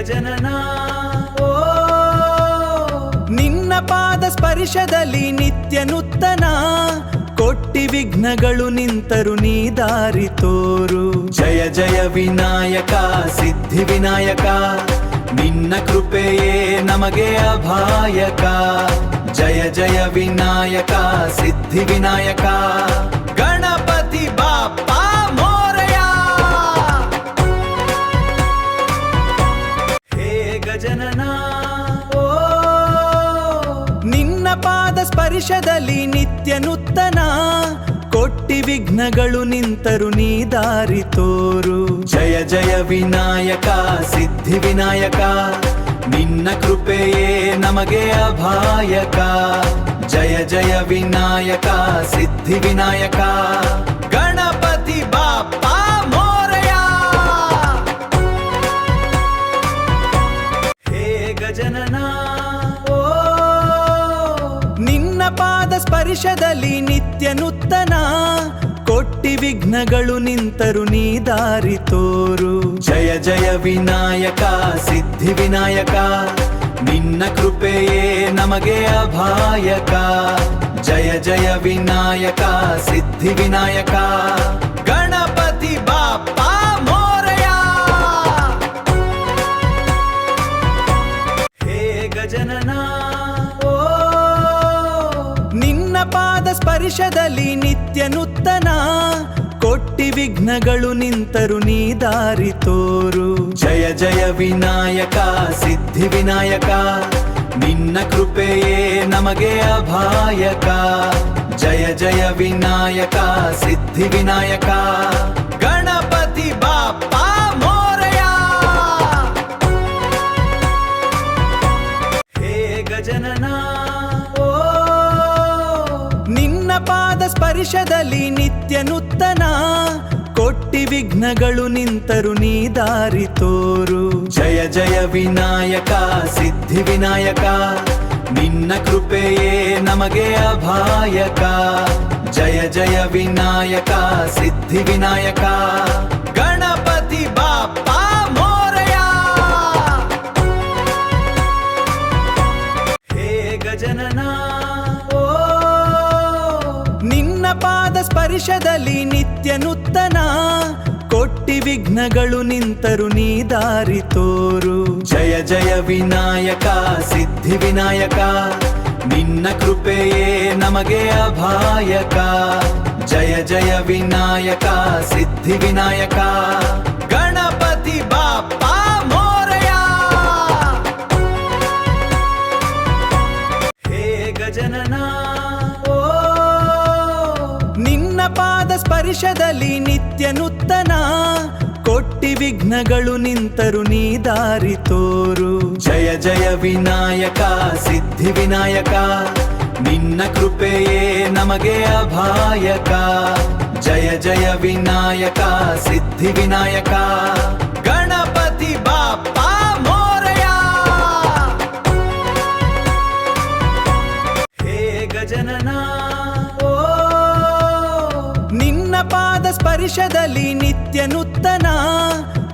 ಗಜನನ ಓ ನಿನ್ನ ಪಾದ ಸ್ಪರ್ಶದಲ್ಲಿ ನಿತ್ಯ ನೂತನ ಕೋಟಿ ವಿಘ್ನಗಳು ನಿಂತರು ನೀ ದಾರಿ ತೋರು ಜಯ ಜಯ ವಿನಾಯಕ ಸಿದ್ಧಿ ವಿನಾಯಕ ನಿನ್ನ ಕೃಪೆಯೇ ನಮಗೆ ಅಭಾಯಕ ಜಯ ಜಯ ವಿನಾಯಕ ಸಿದ್ಧಿ ವಿನಾಯಕ ಗಣಪತಿ ಬಾಪ್ಪ ಮೋರಯ ಹೇ ಗಜನನ ಓ ನಿನ್ನ ಪಾದ ಸ್ಪರ್ಶದಲ್ಲಿ ನಿತ್ಯ ನೂತನ ಕೋಟಿ ವಿಘ್ನಗಳು ನಿಂತರು ನೀ ದಾರಿ ತೋರು ಜಯ ಜಯ ವಿನಾಯಕ ಸಿದ್ಧಿ ವಿನಾಯಕ ನಿನ್ನ ಕೃಪೆಯೇ ನಮಗೆ ಅಭಾಯಕ ಜಯ ಜಯ ವಿನಾಯಕ ಸಿದ್ಧಿ ವಿನಾಯಕ ಗಣಪತಿ ಬಾಪ್ಪ ಮೋರಯ ಹೇ ಗಜನನ ಓ ನಿನ್ನ ಪಾದ ಸ್ಪರ್ಶದಲ್ಲಿ ನಿತ್ಯ ನೂತನ ಕೋಟಿ ವಿಘ್ನಗಳು ನಿಂತರು ನೀ ದಾರಿ ತೋರು ಜಯ ಜಯ ವಿನಾಯಕ ಸಿದ್ಧಿ ವಿನಾಯಕ ನಿನ್ನ ಕೃಪೆಯೇ ನಮಗೆ ಅಭಾಯಕ ಜಯ ಜಯ ವಿನಾಯಕ ಸಿದ್ಧಿ ವಿನಾಯಕ ಗಣಪತಿ ಬಾಪ್ಪ ಮೋರಯ ಹೇ ಗಜನನ ಓ ನಿನ್ನ ಪಾದ ಸ್ಪರ್ಶದಲ್ಲಿ ನಿತ್ಯ ನೂತನ ಕೋಟಿ ವಿಘ್ನಗಳು ನಿಂತರು ನೀ ದಾರಿ ತೋರು ಜಯ ಜಯ ವಿನಾಯಕ ಸಿದ್ಧಿ ವಿನಾಯಕ ನಿನ್ನ ಕೃಪೆಯೇ ನಮಗೆ ಅಭಾಯಕ ಜಯ ಜಯ ವಿನಾಯಕ ಸಿದ್ಧಿ ವಿನಾಯಕ ಗಣಪತಿ ಬಾಪ್ಪ ಮೋರಯ ಹೇ ಗಜನನ ಓ ನಿನ್ನ ಪಾದ ಸ್ಪರ್ಶದಲ್ಲಿ ನಿತ್ಯ ನೂತನ ಕೋಟಿ ವಿಘ್ನಗಳು ನಿಂತರು ನೀ ದಾರಿ ತೋರು ಜಯ ಜಯ ವಿನಾಯಕ ಸಿದ್ಧಿ ವಿನಾಯಕ ನಿನ್ನ ಕೃಪೆಯೇ ನಮಗೆ ಅಭಾಯಕ ಜಯ ಜಯ ವಿನಾಯಕ ಸಿದ್ಧಿ ವಿನಾಯಕ ಗಣಪತಿ ಬಾಪ್ಪ ಮೋರಯ ಹೇ ಗಜನನ ಓ ನಿನ್ನ ಪಾದ ಸ್ಪರ್ಶದಲ್ಲಿ ನಿತ್ಯ ನೂತನ ಕೋಟಿ ವಿಘ್ನಗಳು ನಿಂತರು ನೀ ದಾರಿ ತೋರು ಜಯ ಜಯ ವಿನಾಯಕ ಸಿದ್ಧಿ ವಿನಾಯಕ ನಿನ್ನ ಕೃಪೆಯೇ ನಮಗೆ ಅಭಾಯಕ ಜಯ ಜಯ ವಿನಾಯಕ ಸಿದ್ಧಿ ವಿನಾಯಕ ಗಣಪತಿ ಬಾಪ್ಪ ಮೋರಯ ಹೇ ಗಜನನ ಓ ನಿನ್ನ ಪಾದ ಸ್ಪರ್ಶದಲ್ಲಿ ನಿತ್ಯ ನೂತನ ಕೋಟಿ ವಿಘ್ನಗಳು ನಿಂತರು ನೀ ದಾರಿ ತೋರು ಜಯ ಜಯ ವಿನಾಯಕ ಸಿದ್ಧಿ ವಿನಾಯಕ ನಿನ್ನ ಕೃಪೆಯೇ ನಮಗೆ ಅಭಾಯಕ ಜಯ ಜಯ ವಿನಾಯಕ ಸಿದ್ಧಿ ವಿನಾಯಕ ಗಣಪತಿ ಬಾಪ್ಪ ಮೋರಯ ಹೇ ಗಜನನ ಓ ನಿನ್ನ ಪಾದ ಸ್ಪರ್ಶದಲ್ಲಿ ನಿತ್ಯ ನೂತನ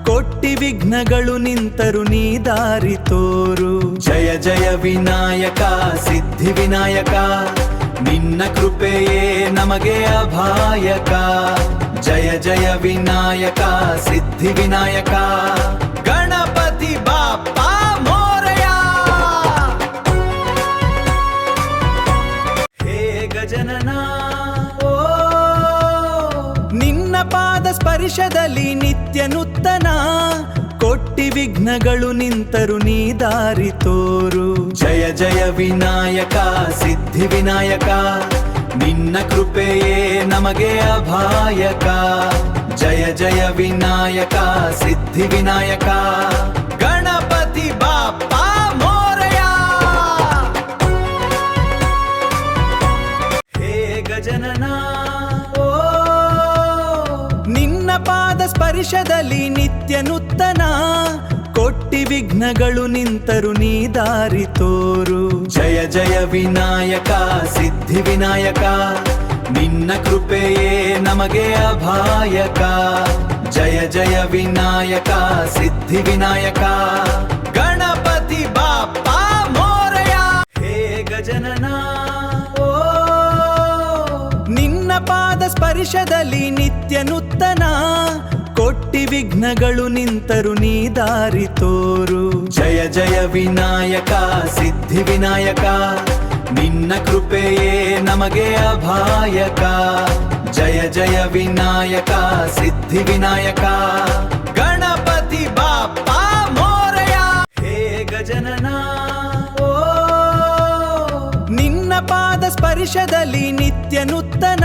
ಕೋಟಿ ವಿಘ್ನಗಳು ನಿಂತರು ನೀ ದಾರಿ ತೋರು ಜಯ ಜಯ ವಿನಾಯಕ ಸಿದ್ಧಿ ವಿನಾಯಕ ನಿನ್ನ ಕೃಪೆಯೇ ನಮಗೆ ಅಭಾಯಕ ಜಯ ಜಯ ವಿನಾಯಕ ಸಿದ್ಧಿ ವಿನಾಯಕ ಗಣಪತಿ ಬಾಪ್ಪ ಮೋರಯ ಹೇ ಗಜನನ ಓ ನಿನ್ನ ಪಾದ ಸ್ಪರ್ಶದಲ್ಲಿ ನಿತ್ಯ ನೂತನ ಕೋಟಿ ವಿಘ್ನಗಳು ನಿಂತರು ನೀ ದಾರಿ ತೋರು ಜಯ ಜಯ ವಿನಾಯಕ ಸಿದ್ಧಿ ವಿನಾಯಕ ನಿನ್ನ ಕೃಪೆಯೇ ನಮಗೆ ಅಭಾಯಕ ಜಯ ಜಯ ವಿನಾಯಕ ಸಿದ್ಧಿ ವಿನಾಯಕ ಗಣಪತಿ ಬಾಪ್ಪ ಮೋರಯ ಹೇ ಗಜನನ ಓ ನಿನ್ನ ಪಾದ ಸ್ಪರ್ಶದಲ್ಲಿ ನಿತ್ಯ ನೂತನ ಕೋಟಿ ವಿಘ್ನಗಳು ನಿಂತರು ನೀ ದಾರಿ ತೋರು ಜಯ ಜಯ ವಿನಾಯಕ ಸಿದ್ಧಿ ವಿನಾಯಕ ನಿನ್ನ ಕೃಪೆಯೇ ನಮಗೆ ಅಭಾಯಕ ಜಯ ಜಯ ವಿನಾಯಕ ಸಿದ್ಧಿ ವಿನಾಯಕ ಸ್ಪರ್ಶದಲ್ಲಿ ನಿತ್ಯ ನೂತನ, ಕೋಟಿ ವಿಘ್ನಗಳು ನಿಂತರು ನೀ ದಾರಿ ತೋರು. ಜಯ ಜಯ ವಿನಾಯಕ ಸಿದ್ಧಿ ವಿನಾಯಕ, ನಿನ್ನ ಕೃಪೆಯೇ ನಮಗೆ ಅಭಾಯಕ. ಜಯ ಜಯ ವಿನಾಯಕ ಸಿದ್ಧಿ ವಿನಾಯಕ, ಗಣಪತಿ ಬಾಪ್ಪ ಮೋರಯ. ಹೇ ಗಜನನ ಓ, ನಿನ್ನ ಪಾದ ಸ್ಪರ್ಶದಲ್ಲಿ ನಿತ್ಯ ನೂತನ,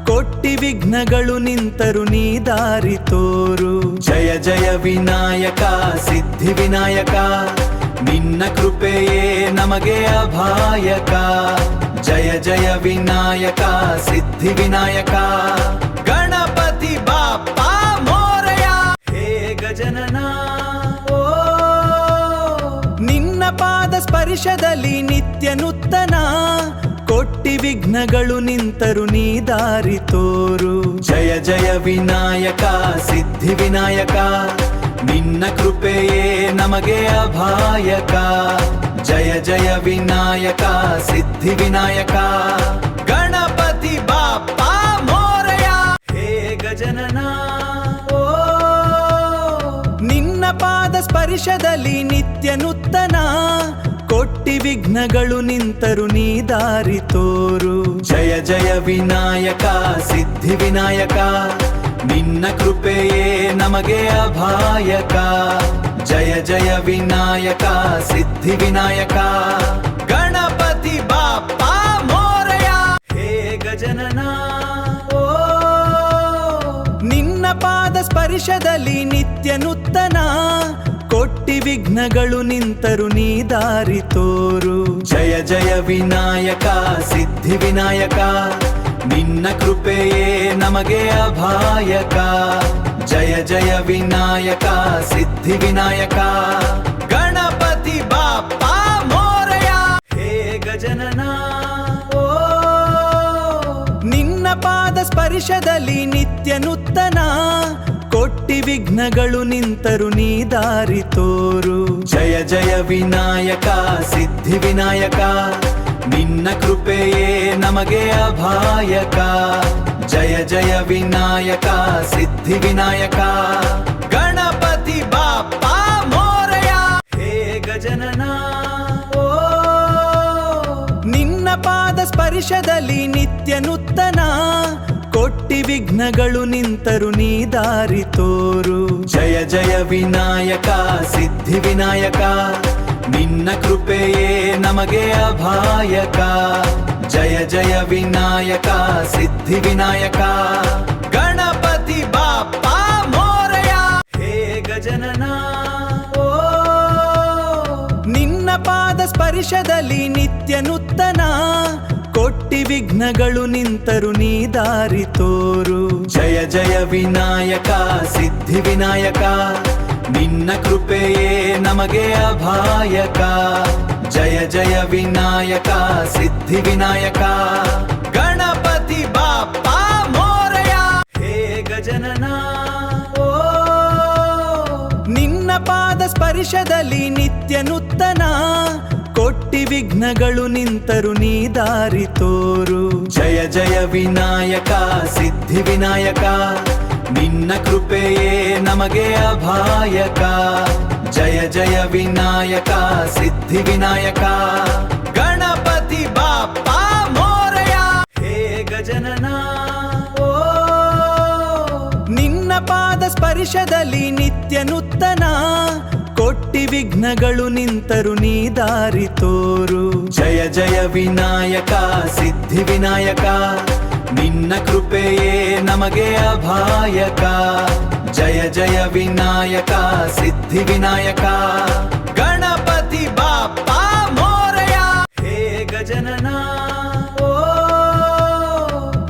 ಕೋಟಿ ವಿಘ್ನಗಳು ನಿಂತರು ನೀ ದಾರಿ ತೋರು. ಜಯ ಜಯ ವಿನಾಯಕ ಸಿದ್ಧಿ ವಿನಾಯಕ, ನಿನ್ನ ಕೃಪೆಯೇ ನಮಗೆ ಅಭಾಯಕ. ಜಯ ಜಯ ವಿನಾಯಕ ಸಿದ್ಧಿ ವಿನಾಯಕ, ಗಣಪತಿ ಬಾಪ್ಪ ಮೋರಯ. ಹೇ ಗಜನನ ಓ, ನಿನ್ನ ಪಾದ ಸ್ಪರ್ಶದಲ್ಲಿ ನಿತ್ಯ ನೂತನ, ಕೋಟಿ ವಿಘ್ನಗಳು ನಿಂತರು ನೀ ದಾರಿ ತೋರು. ಜಯ ಜಯ ವಿನಾಯಕ ಸಿದ್ಧಿ ವಿನಾಯಕ, ನಿನ್ನ ಕೃಪೆಯೇ ನಮಗೆ ಅಭಾಯಕ. ಜಯ ಜಯ ವಿನಾಯಕ ಸಿದ್ಧಿ ವಿನಾಯಕ, ಗಣಪತಿ ಬಾಪ್ಪ ಮೋರಯ. ಹೇ ಗಜನನ ಓ, ನಿನ್ನ ಪಾದ ಸ್ಪರ್ಶದಲ್ಲಿ ನಿತ್ಯ ನೂತನ, ಕೋಟಿ ವಿಘ್ನಗಳು ನಿಂತರು ನೀ ದಾರಿ ತೋರು. ಜಯ ಜಯ ವಿನಾಯಕ ಸಿದ್ಧಿ ವಿನಾಯಕ, ನಿನ್ನ ಕೃಪೆಯೇ ನಮಗೆ ಅಭಾಯಕ. ಜಯ ಜಯ ವಿನಾಯಕ ಸಿದ್ಧಿ ವಿನಾಯಕ, ಗಣಪತಿ ಬಾಪ್ಪ ಮೋರಯ. ಹೇ ಗಜನನ ಓ, ನಿನ್ನ ಪಾದ ಸ್ಪರ್ಶದಲ್ಲಿ ನಿತ್ಯ ನೂತನ, ಕೋಟಿ ವಿಘ್ನಗಳು ನಿಂತರು ನೀ ದಾರಿ ತೋರು. ಜಯ ಜಯ ವಿನಾಯಕ ಸಿದ್ಧಿ ವಿನಾಯಕ, ನಿನ್ನ ಕೃಪೆಯೇ ನಮಗೆ ಅಭಾಯಕ. ಜಯ ಜಯ ವಿನಾಯಕ ಸಿದ್ಧಿ ವಿನಾಯಕ, ಗಣಪತಿ ಬಾಪ್ಪ ಮೋರಯ. ಹೇ ಗಜನನ ಓ, ನಿನ್ನ ಪಾದ ಸ್ಪರ್ಶದಲ್ಲಿ ನಿತ್ಯ ನೂತನ, ಕೋಟಿ ವಿಘ್ನಗಳು ನಿಂತರು ನೀ ದಾರಿ ತೋರು. ಜಯ ಜಯ ವಿನಾಯಕ ಸಿದ್ಧಿ ವಿನಾಯಕ, ನಿನ್ನ ಕೃಪೆಯೇ ನಮಗೆ ಅಭಾಯಕ. ಜಯ ಜಯ ವಿನಾಯಕ ಸಿದ್ಧಿ ವಿನಾಯಕ, ಗಣಪತಿ ಬಾಪ್ಪ ಮೋರಯ. ಹೇ ಗಜನನ ಓ, ನಿನ್ನ ಪಾದ ಸ್ಪರ್ಶದಲ್ಲಿ ನಿತ್ಯ ನೂತನ, ಕೋಟಿ ವಿಘ್ನಗಳು ನಿಂತರು ನೀ ದಾರಿ ತೋರು. ಜಯ ಜಯ ವಿನಾಯಕ ಸಿದ್ಧಿ ವಿನಾಯಕ, ನಿನ್ನ ಕೃಪೆಯೇ ನಮಗೆ ಅಭಾಯಕ. ಜಯ ಜಯ ವಿನಾಯಕ ಸಿದ್ಧಿ ವಿನಾಯಕ, ಗಣಪತಿ ಬಾಪ್ಪ ಮೋರಯ. ಹೇ ಗಜನನ ಓ, ನಿನ್ನ ಪಾದ ಸ್ಪರ್ಶದಲ್ಲಿ ನಿತ್ಯ ನೂತನ, ಕೋಟಿ ವಿಘ್ನಗಳು ನಿಂತರು ನೀ ದಾರಿ ತೋರು. ಜಯ ಜಯ ವಿನಾಯಕ ಸಿದ್ಧಿ ವಿನಾಯಕ, ನಿನ್ನ ಕೃಪೆಯೇ ನಮಗೆ ಅಭಾಯಕ. ಜಯ ಜಯ ವಿನಾಯಕ ಸಿದ್ಧಿ ವಿನಾಯಕ, ಗಣಪತಿ ಬಾಪ್ಪ ಮೋರಯ. ಹೇ ಗಜನನ ಓ, ನಿನ್ನ ಪಾದ ಸ್ಪರ್ಶದಲ್ಲಿ ನಿತ್ಯ ನೂತನ, ಕೋಟಿ ವಿಘ್ನಗಳು ನಿಂತರು ನೀ ದಾರಿ ತೋರು. ಜಯ ಜಯ ವಿನಾಯಕ ಸಿದ್ಧಿ ವಿನಾಯಕ, ನಿನ್ನ ಕೃಪೆಯೇ ನಮಗೆ ಅಭಾಯಕ. ಜಯ ಜಯ ವಿನಾಯಕ ಸಿದ್ಧಿ ವಿನಾಯಕ, ಗಣಪತಿ ಬಾಪ್ಪ ಮೋರಯ. ಹೇ ಗಜನನ ಓ, ನಿನ್ನ ಪಾದ ಸ್ಪರ್ಶದಲ್ಲಿ ನಿತ್ಯ ನೂತನ, ಕೋಟಿ ವಿಘ್ನಗಳು ನಿಂತರು ನೀ ದಾರಿ ತೋರು. ಜಯ ಜಯ ವಿನಾಯಕ ಸಿದ್ಧಿ ವಿನಾಯಕ, ನಿನ್ನ ಕೃಪೆಯೇ ನಮಗೆ ಅಭಾಯಕ. ಜಯ ಜಯ ವಿನಾಯಕ ಸಿದ್ಧಿ ವಿನಾಯಕ, ಗಣಪತಿ ಬಾಪ್ಪ ಮೋರಯ. ಹೇ ಗಜನನ ಓ,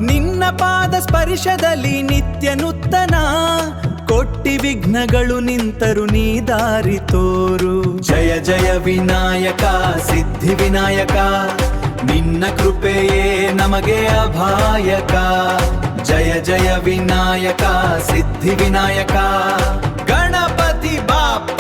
ನಿನ್ನ ಪಾದ ಸ್ಪರ್ಶದಲ್ಲಿ ನಿತ್ಯ ನೂತನ, ಕೋಟಿ ವಿಘ್ನಗಳು ನಿಂತರು ನೀ ದಾರಿ ತೋರು. ಜಯ ಜಯ ವಿನಾಯಕ ಸಿದ್ಧಿ ವಿನಾಯಕ, ನಿನ್ನ ಕೃಪೆಯೇ ನಮಗೆ ಅಭಾಯಕ. ಜಯ ಜಯ ವಿನಾಯಕ ಸಿದ್ಧಿ ವಿನಾಯಕ, ಗಣಪತಿ ಬಾಪ್ಪ